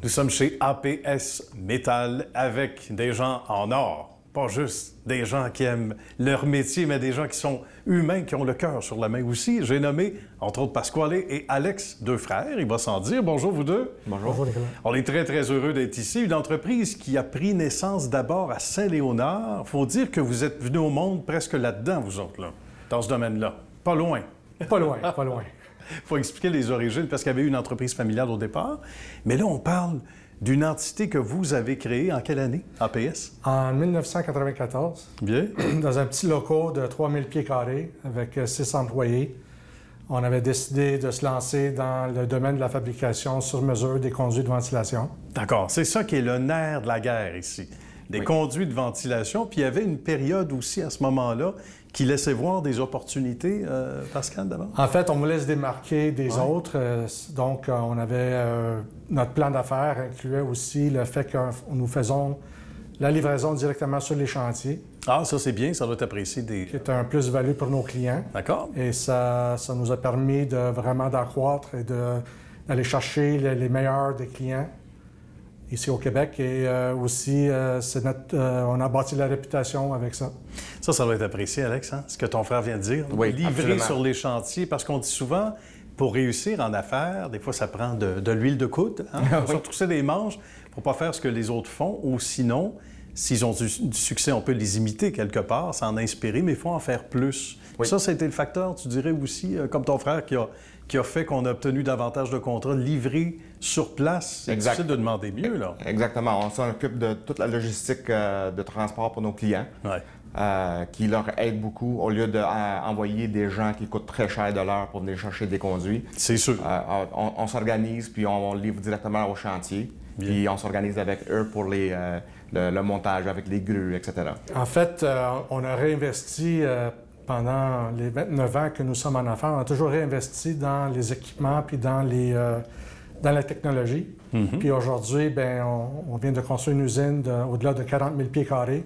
Nous sommes chez APS Métal avec des gens en or. Pas juste des gens qui aiment leur métier, mais des gens qui sont humains, qui ont le cœur sur la main aussi. J'ai nommé, entre autres, Pasquale et Alex, deux frères. Il va s'en dire. Bonjour, vous deux. Bonjour. Bonjour, Nicolas. On est très, très heureux d'être ici. Une entreprise qui a pris naissance d'abord à Saint-Léonard. Faut dire que vous êtes venus au monde presque là-dedans, vous autres, là, dans ce domaine-là. Pas loin. Pas loin, pas loin. Il faut expliquer les origines, parce qu'il y avait eu une entreprise familiale au départ. Mais là, on parle d'une entité que vous avez créée en quelle année, APS? En 1994. Bien. Dans un petit local de 3000 pieds carrés avec 6 employés. On avait décidé de se lancer dans le domaine de la fabrication sur mesure des conduits de ventilation. D'accord. C'est ça qui est le nerf de la guerre ici. Des conduits de ventilation. Puis il y avait une période aussi à ce moment-là qui laissait voir des opportunités, Pascal, d'abord? En fait, on voulait se démarquer des autres. Donc, on avait... notre plan d'affaires incluait aussi le fait que nous faisons la livraison directement sur les chantiers. Ah, ça, c'est bien. Ça doit être apprécié des... Qui est un plus-value pour nos clients. D'accord. Et ça nous a permis de vraiment d'accroître et d'aller chercher les meilleurs des clients ici au Québec. Et aussi, on a bâti la réputation avec ça. Ça doit être apprécié, Alex, hein? Ce que ton frère vient de dire. Oui, livrer absolument. sur les chantiers, parce qu'on dit souvent, pour réussir en affaires, des fois, ça prend de l'huile de coude. Hein? Il faut se retrousser les manches pour pas faire ce que les autres font. Ou sinon, s'ils ont du succès, on peut les imiter quelque part, s'en inspirer, mais il faut en faire plus. Oui. Ça a été le facteur, tu dirais aussi, comme ton frère, qui a fait qu'on a obtenu davantage de contrats livrés sur place. C'est difficile de demander mieux, là. Exactement. On s'occupe de toute la logistique de transport pour nos clients, qui leur aide beaucoup, au lieu d'envoyer des gens qui coûtent très cher de l'heure pour venir chercher des conduits. C'est sûr. On s'organise, puis on livre directement au chantier. Bien. Puis on s'organise avec eux pour le montage, avec les grues, etc. En fait, on a réinvesti... pendant les 29 ans que nous sommes en affaires, on a toujours réinvesti dans les équipements puis dans la technologie. Puis aujourd'hui, bien, on vient de construire une usine au-delà de 40 000 pieds carrés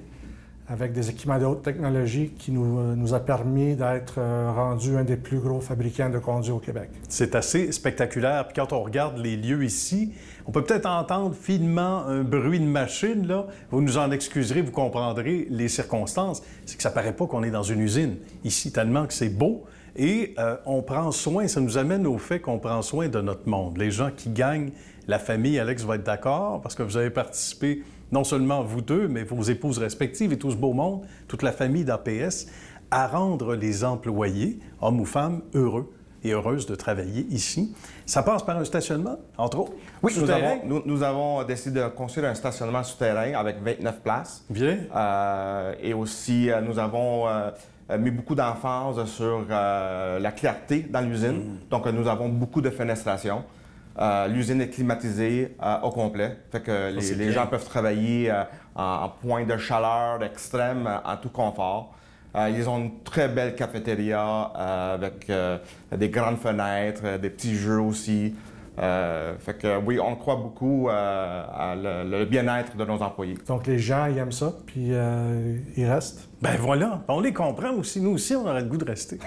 avec des équipements de haute technologie qui nous a permis d'être rendu un des plus gros fabricants de conduits au Québec. C'est assez spectaculaire. Puis quand on regarde les lieux ici, on peut peut-être entendre finement un bruit de machine, là. Vous nous en excuserez, vous comprendrez les circonstances. C'est que ça paraît pas qu'on est dans une usine ici, tellement que c'est beau. Et on prend soin, ça nous amène au fait qu'on prend soin de notre monde. Les gens qui gagnent, la famille, Alex va être d'accord, parce que vous avez participé, non seulement vous deux, mais vos épouses respectives et tout ce beau monde, toute la famille d'APS, à rendre les employés, hommes ou femmes, heureux et heureuses de travailler ici. Ça passe par un stationnement, entre autres? Oui, nous avons décidé de construire un stationnement souterrain avec 29 places. Bien. Et aussi, nous avons mis beaucoup d'emphase sur la clarté dans l'usine. Donc, nous avons beaucoup de fenestration. L'usine est climatisée au complet. Fait que les gens peuvent travailler en point de chaleur extrême, en tout confort. Ils ont une très belle cafétéria avec des grandes fenêtres, des petits jeux aussi. Fait que oui, on croit beaucoup à le bien-être de nos employés. Donc les gens, ils aiment ça, puis ils restent. Ben voilà, on les comprend aussi. Nous aussi, on aurait le goût de rester.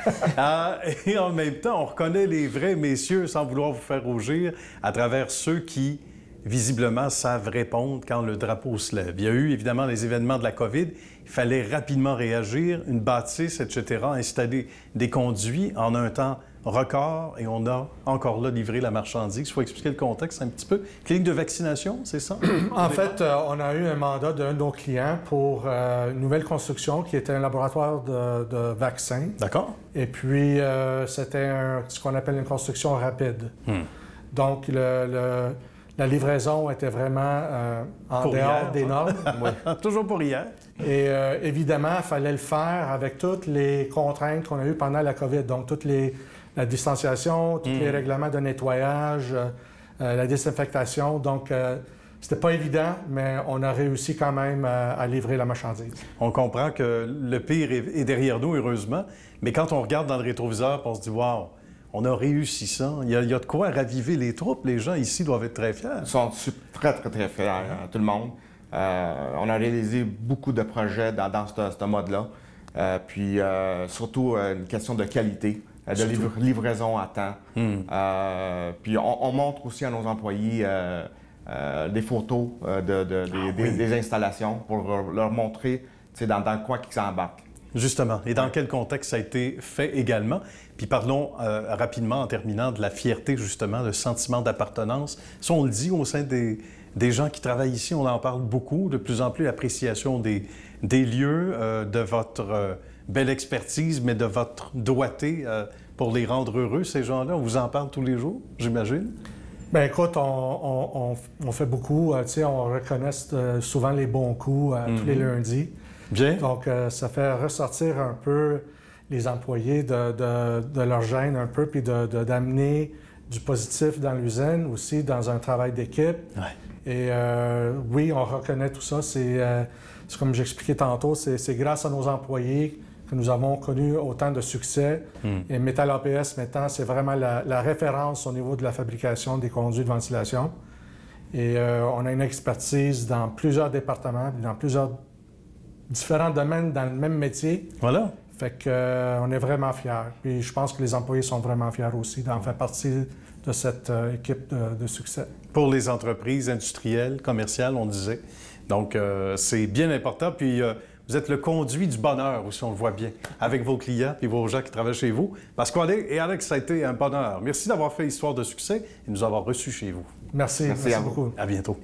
Et en même temps, on reconnaît les vrais messieurs, sans vouloir vous faire rougir, à travers ceux qui, visiblement, savent répondre quand le drapeau se lève. Il y a eu, évidemment, les événements de la COVID. Il fallait rapidement réagir, une bâtisse, etc., installer des conduits en un temps record, et on a encore là livré la marchandise. Il faut expliquer le contexte un petit peu. Clinique de vaccination, c'est ça? En fait, on a eu un mandat d'un de nos clients pour une nouvelle construction qui était un laboratoire de vaccins. D'accord. Et puis, c'était ce qu'on appelle une construction rapide. Donc, la livraison était vraiment en pour dehors hier, des normes. Oui. Toujours pour hier. Et évidemment, il fallait le faire avec toutes les contraintes qu'on a eues pendant la COVID. Donc, la distanciation, tous les règlements de nettoyage, la désinfectation. Donc, c'était pas évident, mais on a réussi quand même à livrer la marchandise. On comprend que le pire est derrière nous, heureusement. Mais quand on regarde dans le rétroviseur, on se dit « Wow, on a réussi ça. » Il y a de quoi raviver les troupes. Les gens ici doivent être très fiers. Ils sont très, très, très fiers, tout le monde. On a réalisé beaucoup de projets dans ce mode-là. Puis surtout une question de qualité, de livraison à temps. Puis on montre aussi à nos employés des photos des installations pour leur montrer dans quoi ils s'embarquent. Justement. Et dans quel contexte ça a été fait également? Puis parlons rapidement, en terminant, de la fierté, justement, le sentiment d'appartenance. Ça, on le dit au sein des gens qui travaillent ici, on en parle beaucoup, de plus en plus l'appréciation des lieux, de votre belle expertise, mais de votre doigté pour les rendre heureux, ces gens-là. On vous en parle tous les jours, j'imagine? Bien, écoute, on fait beaucoup. On reconnaît souvent les bons coups tous les lundis. Bien. Donc, ça fait ressortir un peu les employés de leur gêne un peu, puis d'amener du positif dans l'usine, aussi dans un travail d'équipe. Ouais. Et oui, on reconnaît tout ça. C'est comme j'expliquais tantôt, c'est grâce à nos employés que nous avons connu autant de succès. Et Metal APS, maintenant, c'est vraiment la référence au niveau de la fabrication des conduits de ventilation. Et on a une expertise dans plusieurs départements, dans plusieurs différents domaines dans le même métier. Voilà. Fait qu'on est vraiment fiers. Puis je pense que les employés sont vraiment fiers aussi d'en faire partie de cette équipe de succès. Pour les entreprises industrielles, commerciales, on disait. Donc, c'est bien important. Puis, vous êtes le conduit du bonheur aussi, on le voit bien, avec vos clients et vos gens qui travaillent chez vous. Pasquale et Alex, ça a été un bonheur. Merci d'avoir fait Histoire de succès et de nous avoir reçus chez vous. Merci à vous. beaucoup. À bientôt.